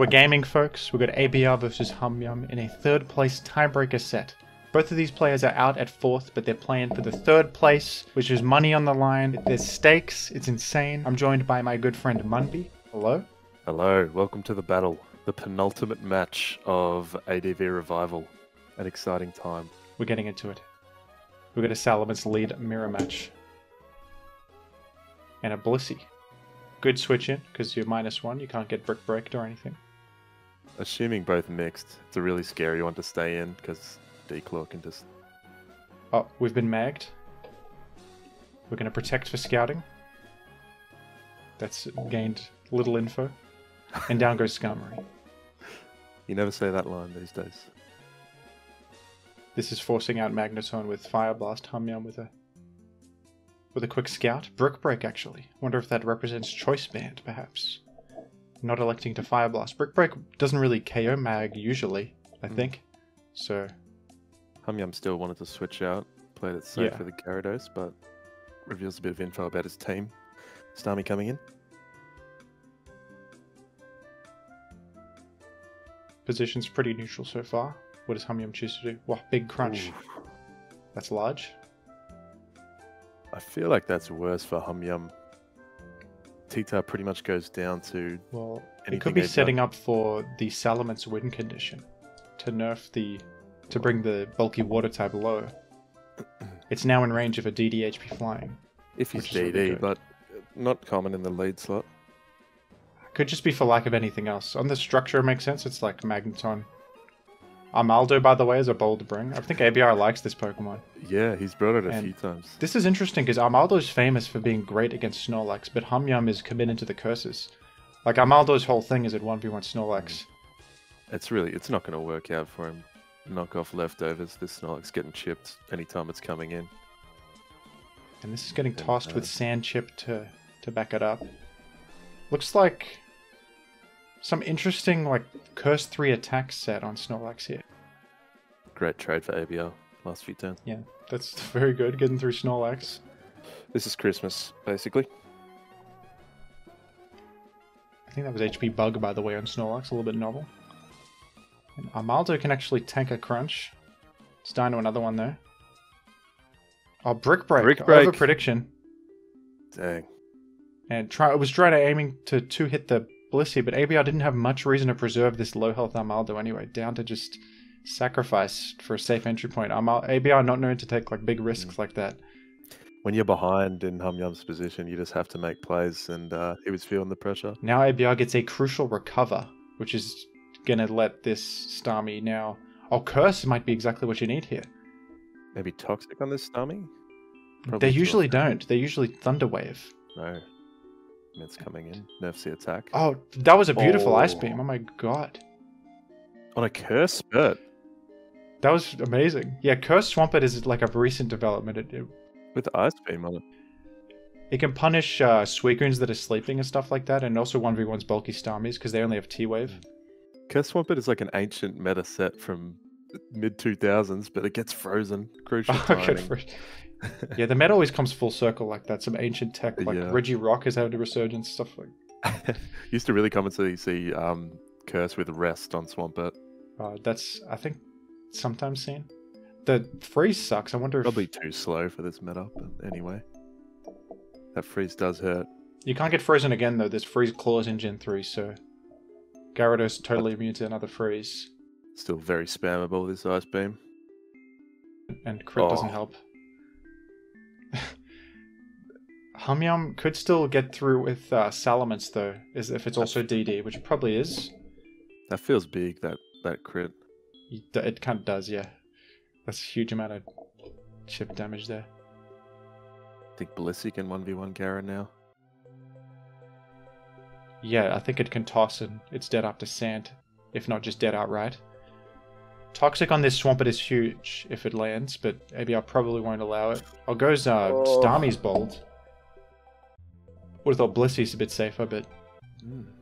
We're gaming, folks. We've got ABR versus HumYumm in a third place tiebreaker set. Both of these players are out at fourth, but they're playing for the third place, which is money on the line. There's stakes. It's insane. I'm joined by my good friend Munby. Hello. Hello. Welcome to the battle. The penultimate match of ADV Revival. An exciting time. We're getting into it. We've got a Salamence lead mirror match. And a Blissey. Good switch in, because you're -1. You can't get brick breaked or anything. Assuming both mixed, it's a really scary one to stay in, because Declaw can just... Oh, we've been magged. We're going to protect for scouting. That's gained little info. And down goes Skarmory. You never say that line these days. This is forcing out Magneton with Fire Blast. HumYumm with a quick scout. Brick Break, actually. Wonder if that represents Choice Band, perhaps. Not electing to Fire Blast. Brick Break doesn't really KO Mag usually, I think. So... HumYumm still wanted to switch out. Played it safe for the Gyarados, but reveals a bit of info about his team. Starmie coming in. Position's pretty neutral so far. What does HumYumm choose to do? Wow, big crunch. Ooh. That's large. I feel like that's worse for HumYumm. Tita pretty much goes down to... Well, it could be setting up for the Salamence win condition. To nerf the... to bring the bulky water type low. It's now in range of a DD HP flying. If he's DD, but not common in the lead slot. Could just be for lack of anything else. On the structure it makes sense, it's like Magneton. Armaldo, by the way, is a bold to bring. I think ABR likes this Pokemon. Yeah, he's brought it a few times. This is interesting because Armaldo's famous for being great against Snorlax, but HumYumm is committed to the curses. Like, Armaldo's whole thing is at 1v1 Snorlax. It's not going to work out for him. Knock off leftovers. This Snorlax getting chipped anytime it's coming in. And this is getting tossed with Sand Chip to back it up. Looks like some interesting, like, Curse 3 attack set on Snorlax here. Great trade for ABR last few turns. Yeah, that's very good, getting through Snorlax. This is Christmas, basically. I think that was HP Bug, by the way, on Snorlax, a little bit novel. And Armaldo can actually tank a crunch. It's down to another one there. Oh, Brick Break. Brick Break. Over prediction. Dang. And it was trying to aiming to hit the Blissey, but ABR didn't have much reason to preserve this low health Armaldo anyway. Down to just sacrifice for a safe entry point. ABR not known to take like big risks like that. When you're behind in HumYumm's position, you just have to make plays, and he was feeling the pressure. Now ABR gets a crucial recover, which is gonna let this Starmie now... Oh, Curse might be exactly what you need here. Maybe Toxic on this Starmie? They usually don't. They usually Thunder Wave. No. It's coming in. Nerfs the attack. Oh, that was a beautiful Ice Beam. Oh my god. On a Curse Spurt. That was amazing. Yeah, Curse Swampert is like a recent development. With Ice Beam on it. It can punish Suicunes that are sleeping and stuff like that, and also 1v1's bulky Starmies because they only have T-Wave. Curse Swampert is like an ancient meta set from mid-2000s, but it gets frozen. Crucial timing. Yeah, the meta always comes full circle like that. Some ancient tech, like Reggie Rock has had a resurgence, stuff like. Used to really commonly see Curse with Rest on Swampert. That's, I think, sometimes seen. The freeze sucks. I wonder if... Probably too slow for this meta, but anyway. That freeze does hurt. You can't get frozen again, though. There's freeze claws in Gen 3, so... Gyarados totally immune to another freeze. Still very spammable, this Ice Beam. And crit doesn't help. HumYumm could still get through with Salamence, though, if it's also DD, which it probably is. That feels big, that crit. It kind of does, yeah. That's a huge amount of chip damage there. I think Blissey can 1v1 Gyara now. Yeah, I think it can toss and it's dead up to Sand, if not just dead outright. Toxic on this Swampert is huge if it lands, but ABR probably won't allow it. Oh, goes Starmie's bold. Would have thought Blissey's a bit safer, but...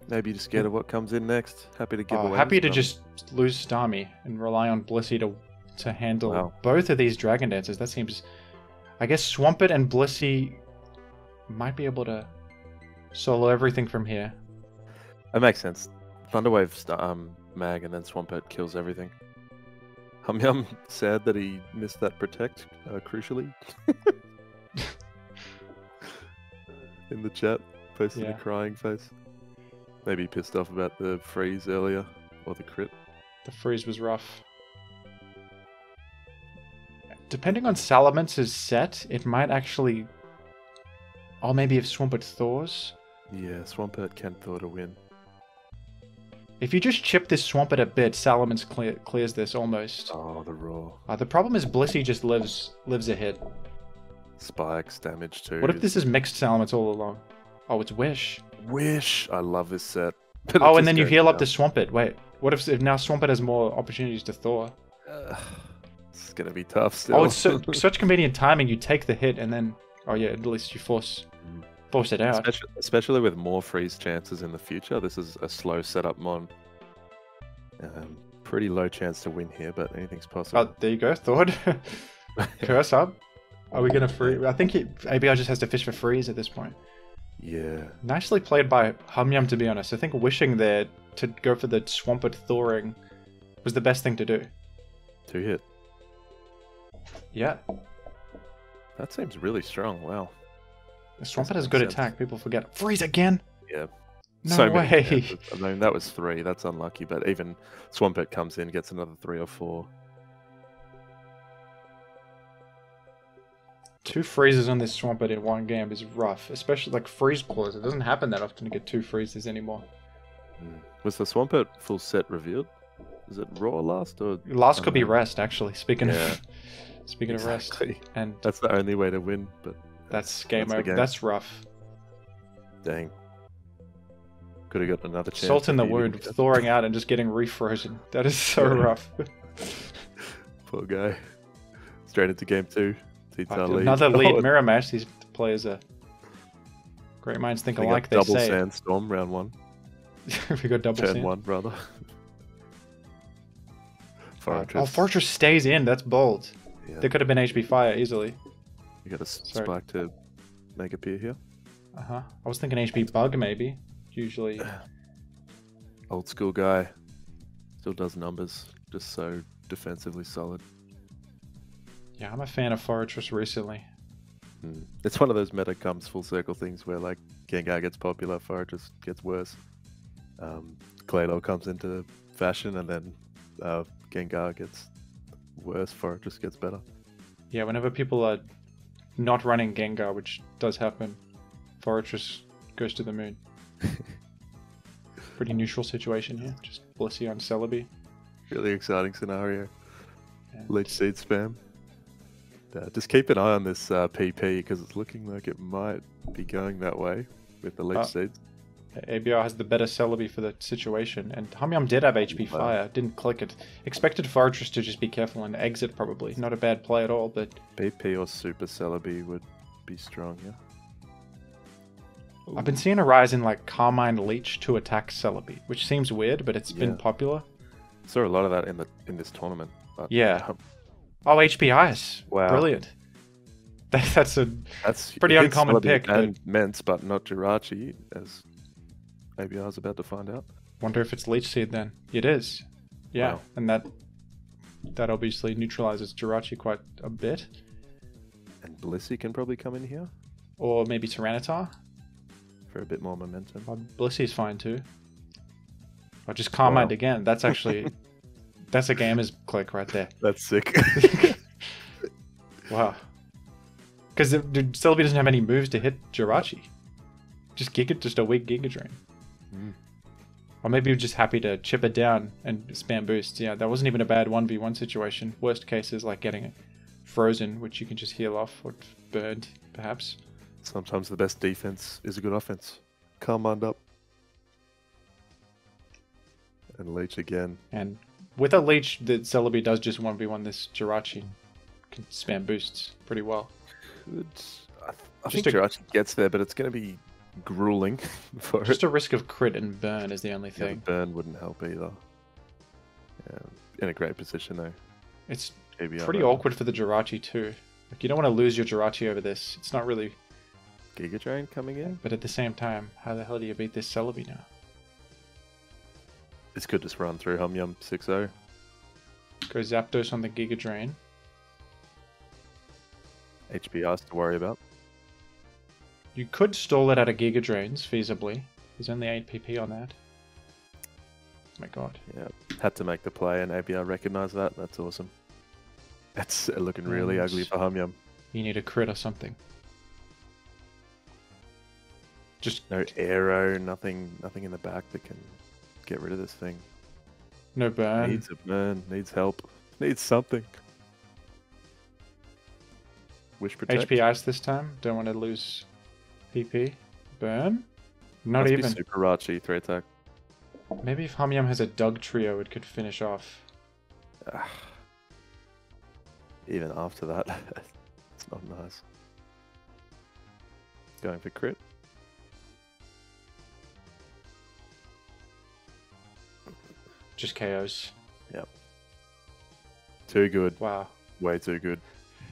Maybe just scared of what comes in next. Happy to give away. Happy to just lose Starmie and rely on Blissey to handle both of these Dragon Dances. That seems... I guess Swampert and Blissey might be able to solo everything from here. It makes sense. Thunderwave mag and then Swampert kills everything. HumYumm sad that he missed that protect, crucially. In the chat, posted a crying face. Maybe pissed off about the freeze earlier, or the crit. The freeze was rough. Depending on Salamance's set, it might actually... Oh, maybe if Swampert thaws? Yeah, Swampert can thaw to win. If you just chip this Swampert a bit, Salamence clears this almost. Oh, the raw. The problem is Blissey just lives a hit. Spikes, damage too. What if this is mixed Salamence all along? Oh, it's Wish. Wish! I love this set. Oh, and then you heal up the Swampert. Wait, what if now Swampert has more opportunities to thaw? It's gonna be tough still. Oh, it's such convenient timing. You take the hit and then... Oh yeah, at least you force it out. Especially with more freeze chances in the future. This is a slow setup mon. Pretty low chance to win here, but anything's possible. Oh, there you go, thawed. Curse up. Are we gonna freeze? I think ABR just has to fish for freeze at this point. Yeah. Nicely played by HumYumm, to be honest. I think wishing there to go for the Swampert thawing was the best thing to do. 2 hit. Yeah. That seems really strong. Wow. The Swampert has good attack. People forget. Freeze again? Yeah. No so way. Many I mean, that was 3. That's unlucky. But even Swampert comes in, gets another 3 or 4. 2 freezes on this Swampert in one game is rough. Especially like freeze claws. It doesn't happen that often to get 2 freezes anymore. Was the Swampert full set revealed? Is it raw last or last could be rest actually. Speaking of rest, and that's the only way to win. But that's game over. That's rough. Dang. Could have got another chance. Salt in the wound, thawing out and just getting refrozen. That is so rough. Poor guy. Straight into game 2. Another lead mirror match. These players are great minds think alike. They double say. sandstorm round 1. We got double turn 1 rather. Oh, Fortress stays in. That's bold. Yeah. There could have been HP Fire easily. You got a spike to make appear here. I was thinking HP Bug maybe. Usually. Old school guy. Still does numbers. Just so defensively solid. Yeah, I'm a fan of Fortress recently. It's one of those meta comes full circle things where like Gengar gets popular, Fortress gets worse. Claydol comes into fashion and then Gengar gets worse, Fortress gets better. Yeah, whenever people are not running Gengar, which does happen, Fortress goes to the moon. Pretty neutral situation here. Just Blissey on Celebi. Really exciting scenario. Leech Seed spam. Just keep an eye on this PP because it's looking like it might be going that way with the Leech Seeds. ABR has the better Celebi for the situation, and HumYumm did have HP Fire, didn't click it. Expected Fortress to just be careful and exit probably. Not a bad play at all, but... BP or Super Celebi would be strong, yeah. I've been seeing a rise in like Carmine Leech to attack Celebi, which seems weird, but it's been popular. Saw a lot of that in this tournament. But, yeah. Oh, HP Ice. Wow. Brilliant. That's pretty uncommon Celebi pick. And Mence, but not Jirachi, as ABR is about to find out. Wonder if it's Leech Seed then. It is. Yeah, wow. And that obviously neutralizes Jirachi quite a bit. And Blissey can probably come in here. Or maybe Tyranitar. For a bit more momentum. Blissey's fine too. Or just Carmine again. That's actually... that's a gamer's click right there. That's sick. Wow. Because Celebi doesn't have any moves to hit Jirachi. Just a weak Giga Drain. Or maybe you're just happy to chip it down and spam boosts. Yeah, that wasn't even a bad 1v1 situation. Worst case is like getting it frozen, which you can just heal off, or burned, perhaps. Sometimes the best defense is a good offense. Carmine up. And Leech again. And with a Leech, the Celebi does just 1v1 this Jirachi. Can spam boosts pretty well. I think Jirachi gets there, but it's going to be grueling for just a risk of crit and burn is the only thing. Burn wouldn't help either. Yeah, in a great position though. It's ABR pretty awkward for the Jirachi too. Like you don't want to lose your Jirachi over this. It's not really Giga Drain coming in. But at the same time, how the hell do you beat this Celebi now? This could just run through HumYumm 6-0. Go Zapdos on the Giga Drain. HBRs to worry about. You could stall it out of Giga Drains, feasibly. There's only 8 PP on that. Oh my god. Yeah, had to make the play, and ABR recognized that. That's awesome. That's looking really ugly for HumYumm. You need a crit or something. Just no arrow, nothing in the back that can get rid of this thing. No burn. Needs a burn, needs help, needs something. Wish protect. HP ice this time. Don't want to lose PP. Burn? Not Must even. Be super Rachi 3 attack. Maybe if HumYumm has a Doug trio, it could finish off. Even after that, it's not nice. Going for crit. Just KOs. Yep. Too good. Wow. Way too good.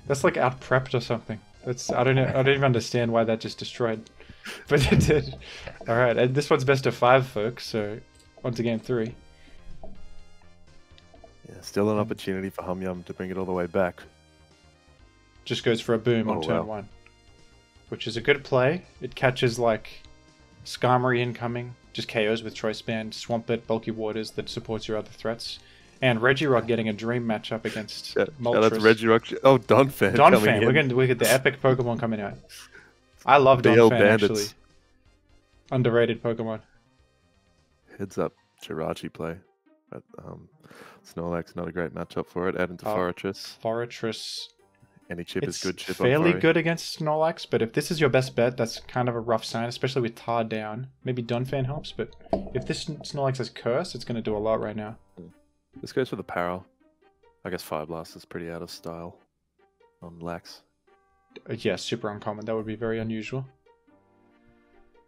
That's like out prepped or something. That's I don't know. I don't even understand why that just destroyed. But it did. All right, and this one's best of 5, folks. So on to game 3. Yeah, still an opportunity for HumYumm to bring it all the way back. Just goes for a boom on turn 1, which is a good play. It catches like Skarmory incoming, just KOs with Choice Band, Swampert, Bulky Waters that supports your other threats, and Regirock getting a dream matchup against Moltres. That's Regirock. Oh, Donphan. Donphan. We're get the epic Pokemon coming out. I love Donphan actually. Underrated Pokemon. Heads up, Jirachi play. But Snorlax not a great matchup for it. Add into Forretress. Forretress. Any chip is good chip. Fairly good against Snorlax, but if this is your best bet, that's kind of a rough sign, especially with Tar down. Maybe Donphan helps, but if this Snorlax has Curse, it's going to do a lot right now. This goes for the Parallel. I guess Fire Blast is pretty out of style on Lax. Yeah, super uncommon. That would be very unusual.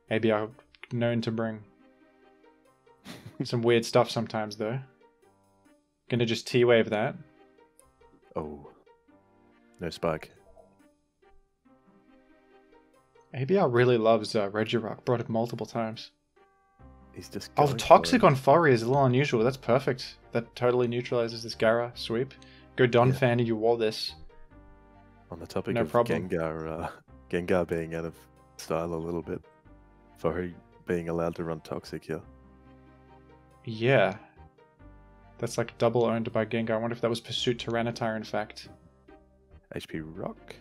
ABR known to bring some weird stuff sometimes, though. Gonna just T-Wave that. Oh. No spike. ABR really loves Regirock. Brought it multiple times. He's just Toxic on Furry is a little unusual. That's perfect. That totally neutralizes this Gara sweep. Go Donphan and you wall this. On the topic no of problem. Gengar being out of style a little bit. Furry being allowed to run Toxic here. Yeah. That's like double owned by Gengar. I wonder if that was Pursuit Tyranitar in fact. HP Rock.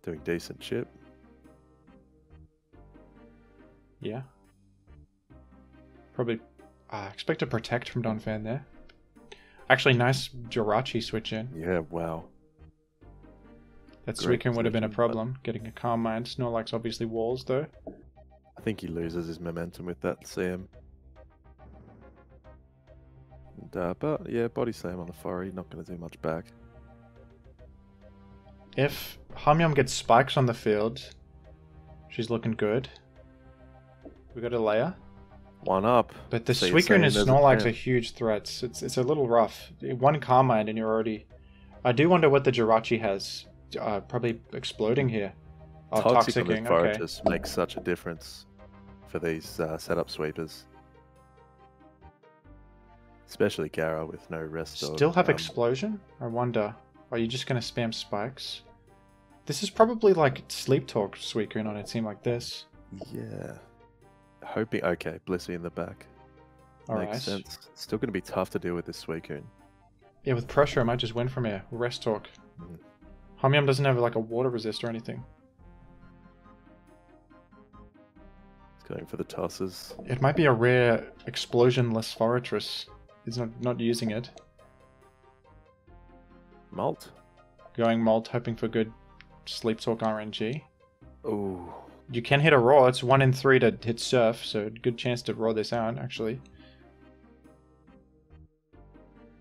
Doing decent chip. Yeah. Probably expect a Protect from Donphan there. Actually, nice Jirachi switch in. Yeah, wow. That Suicune would have been a problem. Getting a Calm Mind. Snorlax obviously walls though. I think he loses his momentum with that CM. And, but yeah, Body Slam on the Furry. Not going to do much back. If HumYumm gets spikes on the field, she's looking good. We got a layer. One up. But the Suicune and Snorlax are huge threats. It's a little rough. One Calm Mind and you're already... I do wonder what the Jirachi has. Probably exploding here. Oh, Toxicking. Okay. Just makes such a difference for these setup sweepers. Especially Gara with no rest. Still have Explosion? I wonder. Are you just going to spam spikes? This is probably like Sleep Talk Suicune on a team like this. Yeah. Hoping... Okay, Blissey in the back. Makes sense. Still going to be tough to deal with this Suicune. Yeah, with pressure I might just win from here. Rest Talk. HumYumm doesn't have like a water resist or anything. It's going for the tosses. It might be a rare explosionless Forretress. He's not using it. Molt. Going Molt, hoping for good Sleep Talk RNG. Ooh. You can hit a Roar. It's 1 in 3 to hit Surf, so good chance to roar this out, actually.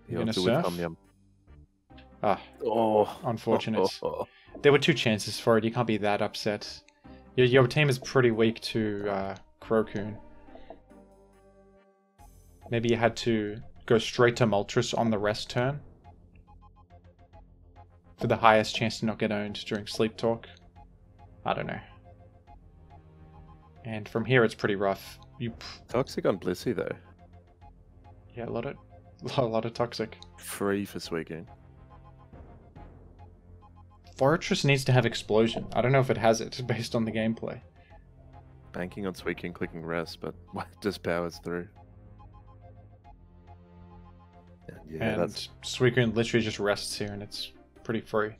You're gonna Surf? Oh, unfortunate. There were 2 chances for it. You can't be that upset. Your team is pretty weak to Crocoon. Maybe you had to go straight to Moltres on the rest turn. For the highest chance to not get owned during Sleep Talk. I don't know. And from here it's pretty rough. Toxic on Blissey though. Yeah, a lot of toxic. Free for Sweet King. Fortress needs to have explosion. I don't know if it has it based on the gameplay. Banking on Sweet King clicking rest, but just powers through. Yeah, and that's... Sweet King literally just rests here and it's pretty free.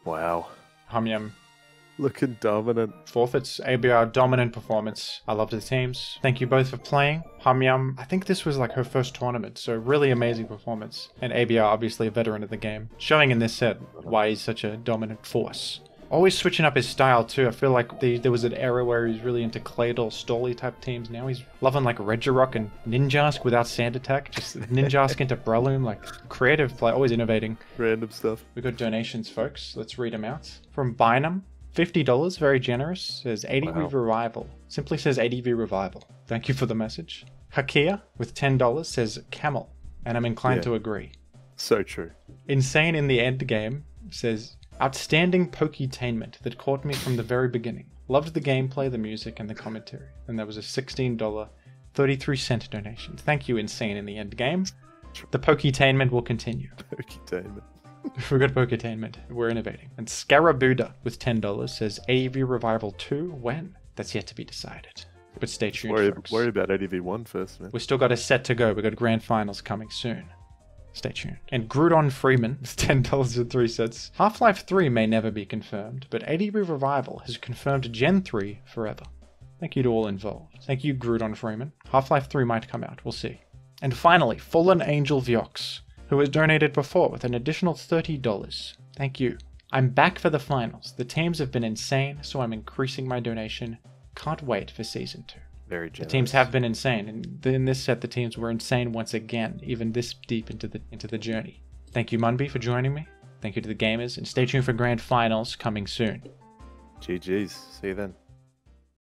Wow. HumYumm Looking dominant. forfeits. ABR dominant performance. I love the teams. Thank you both for playing. HumYumm, I think this was like her first tournament, so really amazing performance. And ABR, obviously a veteran of the game, showing in this set why he's such a dominant force. Always switching up his style too. I feel like there was an era where he was really into Claydol, Stolly type teams. Now he's loving like Regirock and Ninjask without Sand Attack. Just Ninjask into Breloom, like creative play, always innovating. Random stuff. We got donations, folks. Let's read them out. From Bynum, $50, very generous. Says ADV Revival. Simply says ADV Revival. Thank you for the message. Hakia with $10 says Camel, and I'm inclined to agree. So true. Insane in the End Game says outstanding poketainment that caught me from the very beginning. Loved the gameplay, the music, and the commentary. And there was a $16, 33-cent donation. Thank you, Insane in the End Game. The poketainment will continue. Poketainment. We got poketainment. We're innovating. And Scarabuda with $10 says ADV Revival 2 when? That's yet to be decided. But stay tuned, folks. Worry about ADV 1 first, man. We still got a set to go. We got grand finals coming soon. Stay tuned. And Grudon Freeman with $10 and 3 cents. Half-Life 3 may never be confirmed, but ADV Revival has confirmed Gen 3 forever. Thank you to all involved. Thank you, Grudon Freeman. Half-Life 3 might come out. We'll see. And finally, Fallen Angel Viox, who has donated before with an additional $30. Thank you. I'm back for the finals. The teams have been insane, so I'm increasing my donation. Can't wait for Season 2. Very generous. The teams have been insane, and in this set the teams were insane once again, even this deep into the journey. Thank you, Munby, for joining me. Thank you to the gamers, and stay tuned for grand finals coming soon. GG's. See you then.